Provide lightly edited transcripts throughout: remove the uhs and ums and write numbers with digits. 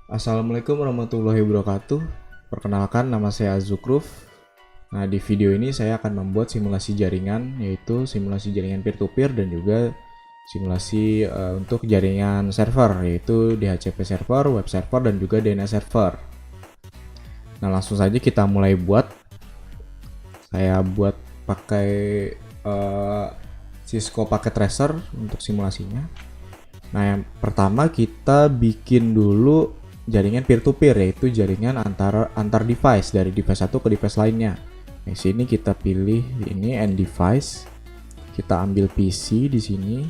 Assalamualaikum warahmatullahi wabarakatuh. Perkenalkan, nama saya Azukruf. Nah, di video ini saya akan membuat simulasi jaringan, yaitu simulasi jaringan peer-to-peer dan juga simulasi untuk jaringan server, yaitu DHCP server, web server, dan juga DNS server. Nah, langsung saja kita mulai buat. Saya buat pakai Cisco Packet Tracer untuk simulasinya. Nah, yang pertama kita bikin dulu jaringan peer-to-peer, yaitu jaringan antar device dari device satu ke device lainnya. Di sini kita pilih ini end device. Kita ambil PC di sini.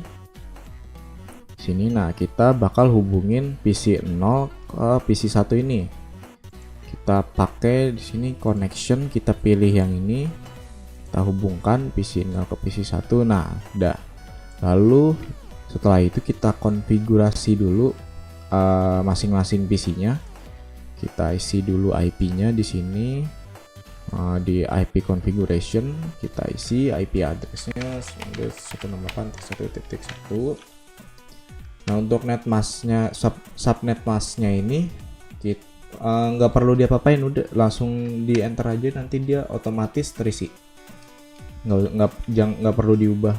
Nah kita bakal hubungin PC 0 ke PC 1 ini. Kita pakai di sini connection, kita pilih yang ini. Kita hubungkan PC 0 ke PC 1. Nah, udah. Lalu setelah itu kita konfigurasi dulu masing-masing PC-nya. Kita isi dulu IP-nya di sini. Di IP configuration kita isi IP address-nya 168.1.1. Nah, untuk netmask-nya, subnet mask-nya ini kita nggak perlu diapa-apain, udah langsung di enter aja, nanti dia otomatis terisi. Nggak perlu diubah.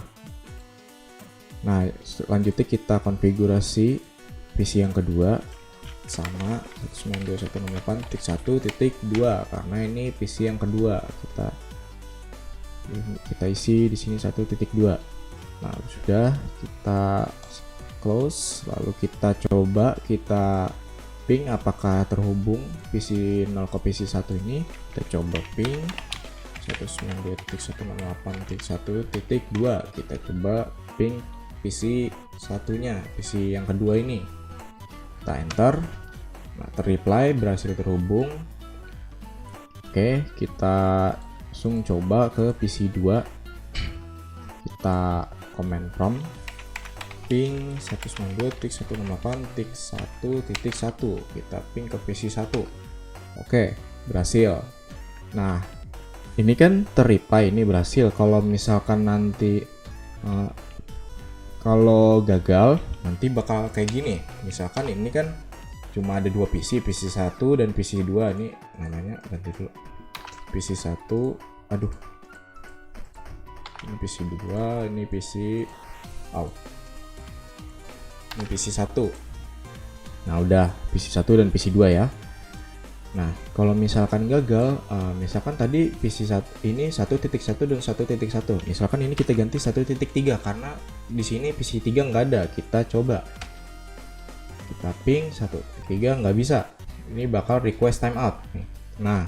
Nah, selanjutnya kita konfigurasi PC yang kedua sama 192.168.1.2 karena ini PC yang kedua. Kita isi di sini 1.2. Nah, sudah, kita close, lalu kita coba kita ping apakah terhubung PC 0 ke PC 1 ini. Kita coba ping 192.168.1.2. Kita coba ping PC satunya, PC yang kedua ini. Kita enter. Nah, terreply berhasil terhubung. Oke, kita langsung coba ke PC 2. Kita command prompt ping 192.168.1.1. Kita ping ke PC 1. Oke, berhasil. Nah, ini kan terreply, ini berhasil. Kalau misalkan nanti kalau gagal, nanti bakal kayak gini. Misalkan ini kan cuma ada dua PC 1 dan PC 2. Ini namanya ganti dulu. PC 1, aduh. Ini PC 2, ini PC Ini PC 1. Nah, udah PC 1 dan PC 2 ya. Nah, kalau misalkan gagal, misalkan tadi PC 1 ini 1.1 dan 1.1. Misalkan ini kita ganti 1.3 karena di sini PC 3 nggak ada. Kita coba. Kita ping 1.3 nggak bisa. Ini bakal request timeout. Nah,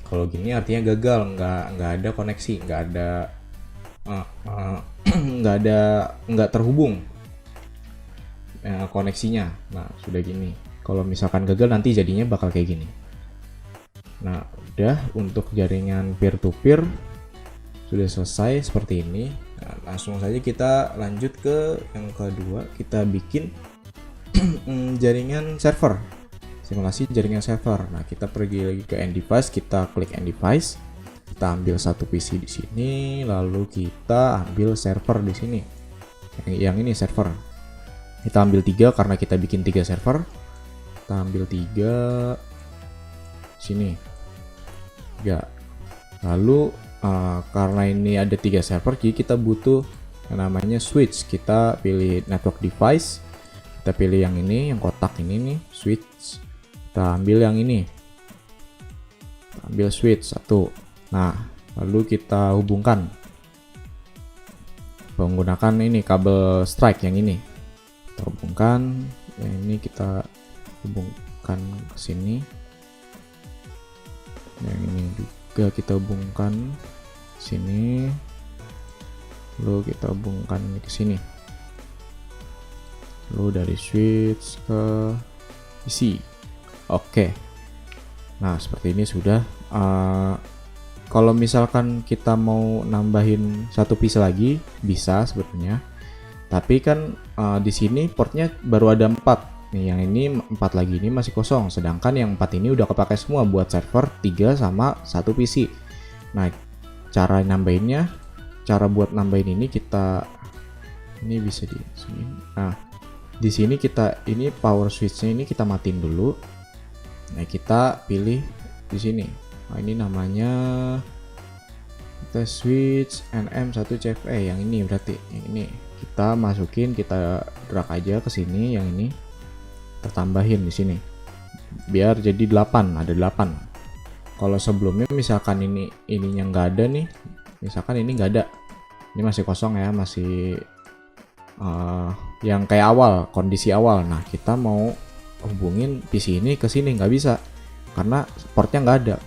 kalau gini artinya gagal, nggak ada koneksi, nggak terhubung koneksinya. Nah, sudah gini. Kalau misalkan gagal nanti jadinya bakal kayak gini. Nah, udah untuk jaringan peer-to-peer sudah selesai seperti ini. Nah, langsung saja kita lanjut ke yang kedua. Kita bikin jaringan server, simulasi jaringan server. Nah, kita pergi lagi ke end device, kita klik end device, kita ambil satu PC di sini, lalu kita ambil server di sini. Yang ini server. Kita ambil 3 karena kita bikin 3 server. Kita ambil 3 sini. Ya. Lalu karena ini ada 3 server, jadi kita butuh yang namanya switch. Kita pilih network device. Kita pilih yang ini, yang kotak ini nih, switch. Kita ambil yang ini. Kita ambil switch 1. Nah, lalu kita hubungkan menggunakan ini kabel strike yang ini. Kita hubungkan, yang ini kita hubungkan ke sini. Yang ini juga kita hubungkan sini. Lalu kita hubungkan ke sini. Lalu dari switch ke PC. Oke. Nah, seperti ini sudah. Kalau misalkan kita mau nambahin satu PC lagi, bisa sebetulnya. Tapi kan di sini portnya baru ada 4. Nih, yang ini 4 lagi ini masih kosong. Sedangkan yang 4 ini udah kepakai semua buat server 3 sama 1 PC. Nah, cara buat nambahin ini kita ini bisa di sini. Nah, Di sini kita ini power switch-nya ini kita matiin dulu. Nah, kita pilih di sini. Nah, ini namanya kita switch NM1CFE yang ini, berarti yang ini kita masukin, kita drag aja ke sini, yang ini kita tambahin di sini biar jadi 8, ada 8. Kalau sebelumnya misalkan ininya nggak ada nih, misalkan ini nggak ada, ini masih kosong ya, masih yang kayak awal, kondisi awal. Nah, kita mau hubungin PC ini ke sini nggak bisa karena portnya nggak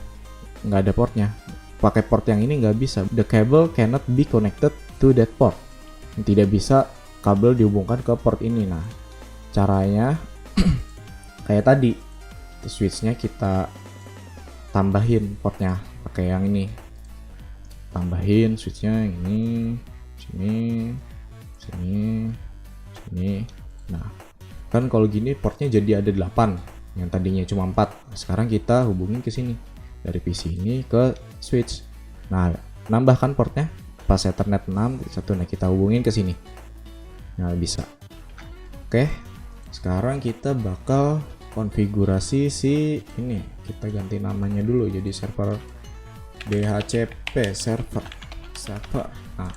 ada portnya. Pakai port yang ini nggak bisa. The cable cannot be connected to that port. Tidak bisa kabel dihubungkan ke port ini. Nah, caranya kayak tadi, switchnya kita tambahin portnya pakai yang ini. Tambahin switchnya yang ini, sini, sini, sini. Nah, kan kalau gini portnya jadi ada 8, yang tadinya cuma 4. Sekarang kita hubungin ke sini dari PC ini ke switch. Nah, nambahkan portnya pas Ethernet 6 satu. Nah, kita hubungin ke sini. Nah, bisa. Oke. Sekarang kita bakal konfigurasi si ini. Kita ganti namanya dulu jadi server DHCP server. Nah,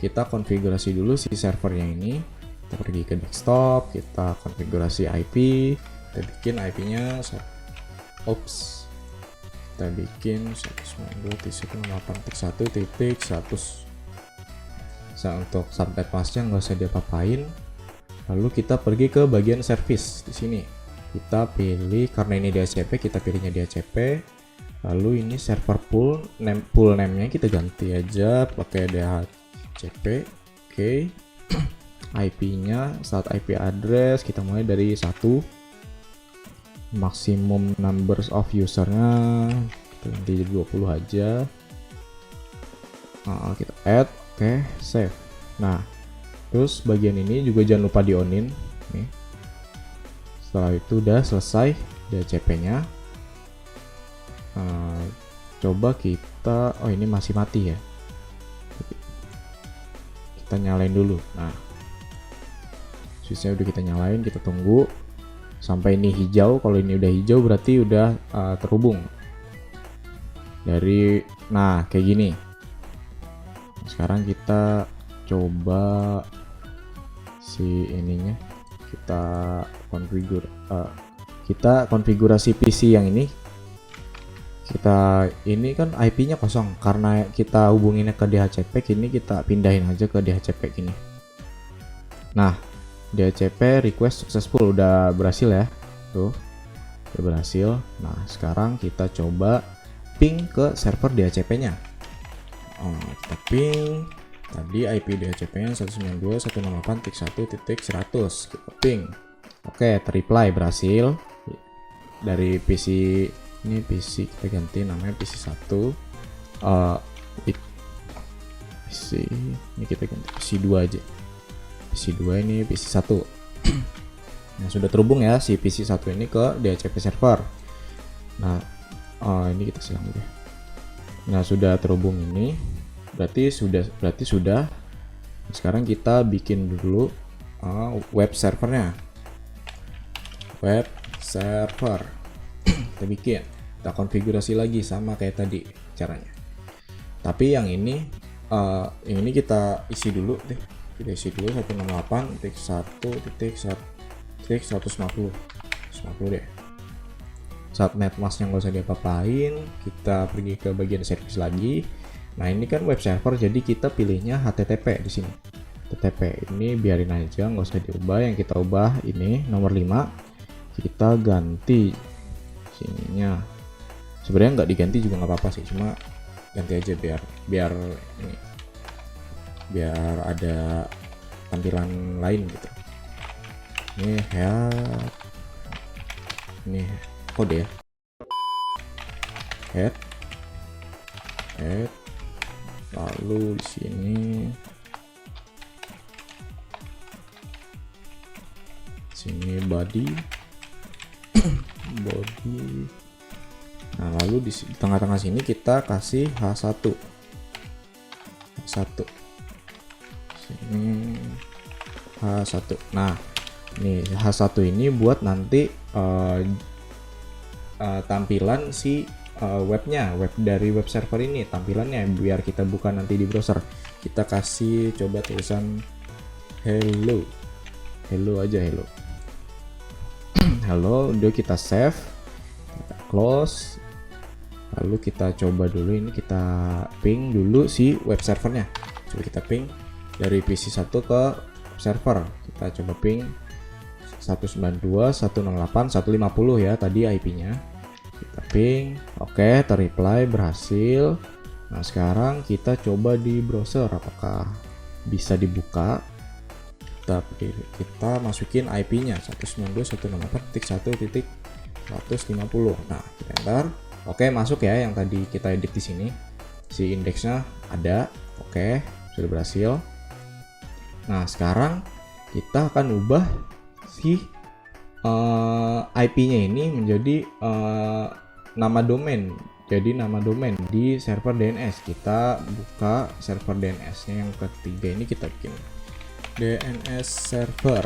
kita konfigurasi dulu si servernya ini. Kita pergi ke desktop, kita konfigurasi IP, kita bikin IP-nya kita bikin 192.168.1.100. Nah, untuk subnet masknya nggak usah diapa-apain. Lalu kita pergi ke bagian service. Di sini kita pilih, karena ini DHCP, kita pilihnya DHCP. Lalu ini server pool name-nya kita ganti aja pakai DHCP. Oke. IP-nya, start IP address kita mulai dari 1. Maximum numbers of usernya kita ganti jadi 20 aja. Nah, kita add, oke, save. Nah, terus bagian ini juga jangan lupa di onin nih. Setelah itu udah selesai DHCP-nya. Coba kita, oh ini masih mati ya, kita nyalain dulu. Nah, switchnya udah kita nyalain, kita tunggu sampai ini hijau. Kalau ini udah hijau berarti udah terhubung dari, nah kayak gini. Sekarang kita coba si ininya, kita konfigurasi PC yang ini. Kita ini kan IP-nya kosong karena kita hubunginnya ke DHCP, kini kita pindahin aja ke DHCP gini. Nah, DHCP request successful, udah berhasil ya, tuh udah berhasil. Nah, sekarang kita coba ping ke server DHCP-nya. Kita ping tadi IP DHCP-nya 192.168.1.100, kita ping. Oke, terreply, berhasil. Dari PC ini, PC kita ganti namanya PC1. PC ini kita ganti PC2 aja. PC2 ini PC1. Nah, sudah terhubung ya si PC1 ini ke DHCP server. Nah, ini kita silang dulu. Nah, sudah terhubung ini. Berarti sudah. Sekarang kita bikin dulu web servernya. Web server. Kita bikin. Kita konfigurasi lagi sama kayak tadi caranya. Tapi yang ini kita isi dulu deh. Kita isi dulu 168.1.150 deh. Subnet masknya nggak usah diapa-apain. Kita pergi ke bagian service lagi. Nah, ini kan web server, jadi kita pilihnya HTTP di sini. HTTP ini biarin aja, nggak usah diubah. Yang kita ubah ini nomor 5, kita ganti sininya. Sebenarnya nggak diganti juga nggak apa-apa sih, cuma ganti aja biar ada tampilan lain gitu. Ini head, ini kode ya, head, lalu di sini body. Nah, lalu di tengah-tengah sini kita kasih H1 sini H1. Nah, nih H1 ini buat nanti tampilan si webnya, web dari web server ini tampilannya biar kita buka nanti di browser. Kita kasih coba tulisan hello aja, hello. Halo, udah kita save, kita close, lalu kita coba dulu ini, kita ping dulu si web servernya. Coba kita ping dari PC 1 ke server, kita coba ping 192.168.150 ya tadi IP-nya. Kita ping, oke, terreply, berhasil. Nah sekarang kita coba di browser apakah bisa dibuka. Kita masukin IP-nya 192.168.1.150. Nah kita enter, oke, masuk ya yang tadi kita edit di sini, si indeksnya ada, oke, sudah berhasil. Nah sekarang kita akan ubah si IP-nya ini menjadi nama domain. Jadi nama domain di server DNS. Kita buka server DNS-nya yang ketiga ini, kita bikin DNS server.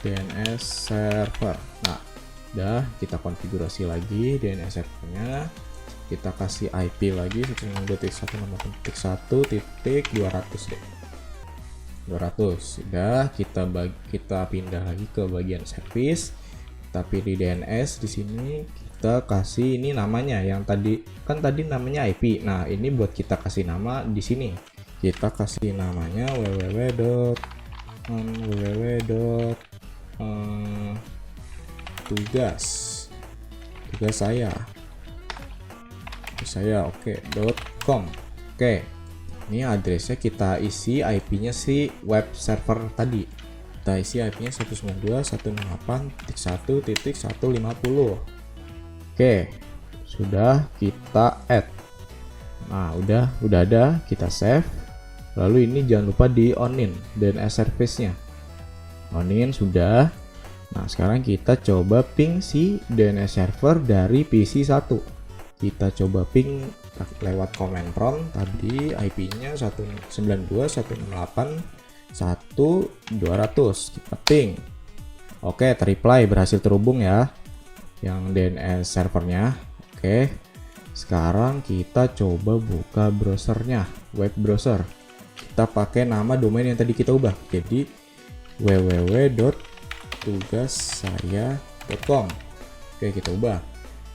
DNS server. Nah, udah kita konfigurasi lagi DNS servernya. Kita kasih IP lagi 192.168.1.200 deh. 200. Sudah, kita pindah lagi ke bagian service. Kita pilih DNS di sini, kita kasih ini namanya yang tadi kan tadi namanya IP. Nah, ini buat kita kasih nama di sini. Kita kasih namanya tugas saya .com. Oke. Ini addressnya kita isi IP-nya si web server tadi. Kita isi IP-nya 192.168.1.150. Oke, sudah kita add. Nah, udah ada, kita save. Lalu ini jangan lupa di onin DNS service-nya. Onin sudah. Nah, sekarang kita coba ping si DNS server dari PC 1. Kita coba ping lewat command prompt tadi, IP-nya 192.168.1.200. Kita ping. Oke, terreply, berhasil terhubung ya yang DNS servernya. Oke, sekarang kita coba buka browsernya, web browser. Kita pakai nama domain yang tadi kita ubah, jadi www.tugassaya.com. Oke, kita ubah.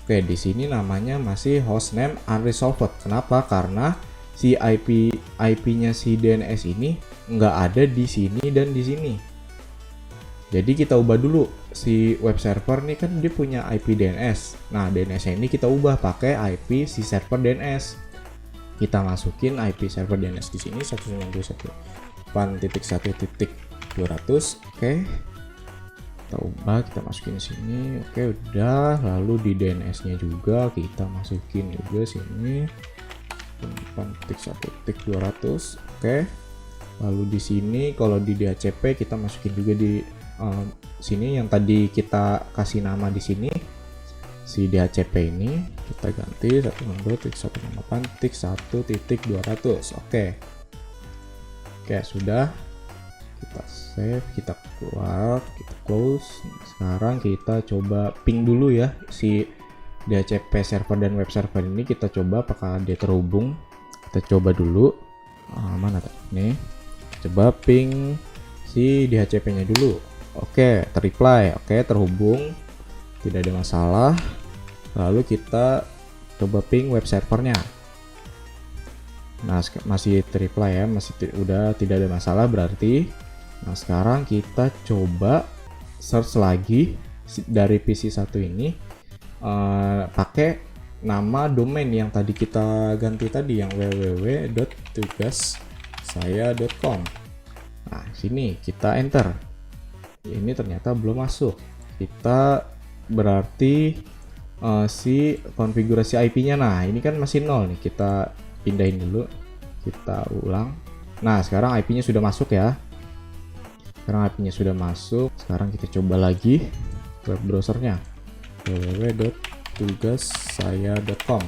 Oke, di sini namanya masih hostname unresolved. Kenapa? Karena si IP-nya si DNS ini nggak ada di sini dan di sini. Jadi kita ubah dulu si web server nih, kan dia punya IP DNS. Nah, DNS ini kita ubah pakai IP si server DNS. Kita masukin IP server DNS di sini 192.168.1.200. Oke. Kita ubah, kita masukin sini. Oke, udah. Lalu di DNS-nya juga kita masukin juga sini 1.200. Oke. Lalu di sini kalau di DHCP kita masukin juga di sini yang tadi kita kasih nama di sini. Si DHCP ini kita ganti 192.168.1.200. Oke. Oke, sudah. Kita save, kita keluar, kita close. Sekarang kita coba ping dulu ya si DHCP server dan web server ini. Kita coba apakah dia terhubung. Kita coba dulu. Mana tadi? Nih. Coba ping si DHCP-nya dulu. Oke, terreply. Oke, terhubung. Tidak ada masalah. Lalu kita coba ping web servernya. Nah, masih terreply ya, udah tidak ada masalah berarti. Nah, sekarang kita coba search lagi dari PC 1 ini pakai nama domain yang tadi kita ganti tadi, yang www.tugassaya.com. Nah, sini kita enter. Ini ternyata belum masuk. Kita berarti si konfigurasi IP-nya, nah ini kan masih 0 nih. Kita pindahin dulu, kita ulang. Nah, sekarang IP-nya sudah masuk ya. Sekarang IP-nya sudah masuk. Sekarang kita coba lagi web browsernya www.tugassaya.com.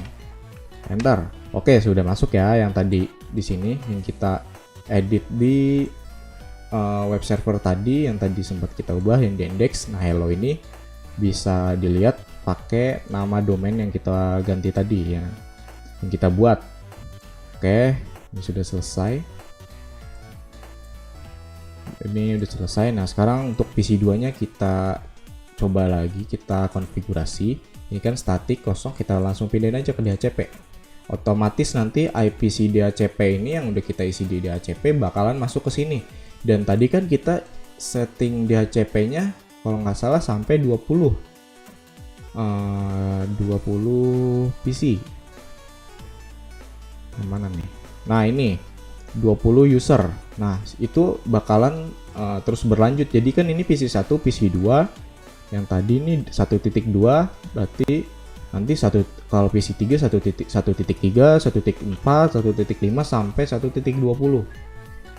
Enter. Oke, sudah masuk ya yang tadi di sini yang kita edit di web server tadi yang tadi sempat kita ubah yang di index. Nah, hello ini bisa dilihat pakai nama domain yang kita ganti tadi ya, yang kita buat. Oke, ini sudah selesai. Ini udah selesai. Nah, sekarang untuk PC2 nya kita coba lagi, kita konfigurasi. Ini kan statik kosong, kita langsung pindahin aja ke DHCP. Otomatis nanti IPC DHCP ini yang udah kita isi di DHCP bakalan masuk ke sini. Dan tadi kan kita setting DHCP-nya kalau nggak salah sampai 20 PC. Yang mana nih? Nah, ini 20 user. Nah, itu bakalan terus berlanjut. Jadi kan ini PC1, PC2. Yang tadi ini 1.2, berarti nanti kalau PC3 1.3, 1.4, 1.5 sampai 1.20.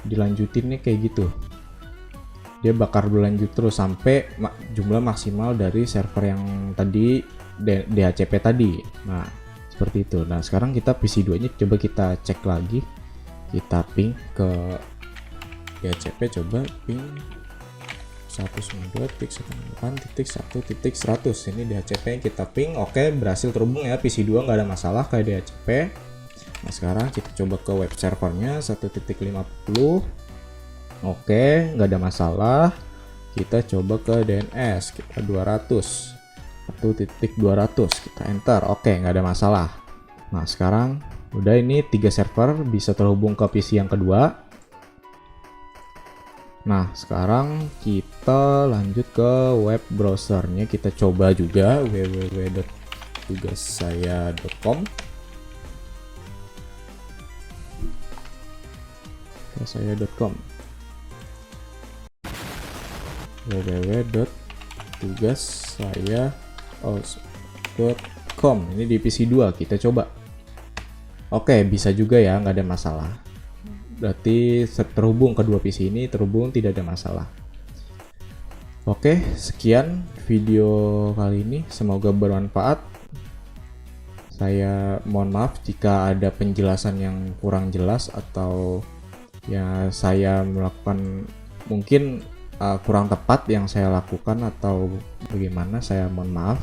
Dilanjutin nih kayak gitu. Dia bakal berlanjut terus sampai jumlah maksimal dari server yang tadi DHCP tadi. Nah, seperti itu. Nah, sekarang kita PC2 nya coba kita cek lagi. Kita ping ke DHCP, coba ping 192.168.1.100. Ini DHCP yang kita ping. Oke, berhasil terhubung ya, PC2 nggak ada masalah kayak DHCP. Nah, sekarang kita coba ke web servernya 1.50. Oke, nggak ada masalah. Kita coba ke DNS, kita 200 1.200, kita enter. Oke, nggak ada masalah. Nah, sekarang udah, ini 3 server bisa terhubung ke PC yang kedua. Nah, sekarang kita lanjut ke web browsernya, kita coba juga www.tugassaya.com. tugassaya.com www.tugassaya.com. Ini di PC2 kita coba. Oke, bisa juga ya, nggak ada masalah. Berarti terhubung kedua PC ini, terhubung, tidak ada masalah. Oke, sekian video kali ini, semoga bermanfaat. Saya mohon maaf jika ada penjelasan yang kurang jelas atau ya saya melakukan mungkin kurang tepat yang saya lakukan atau bagaimana, saya mohon maaf.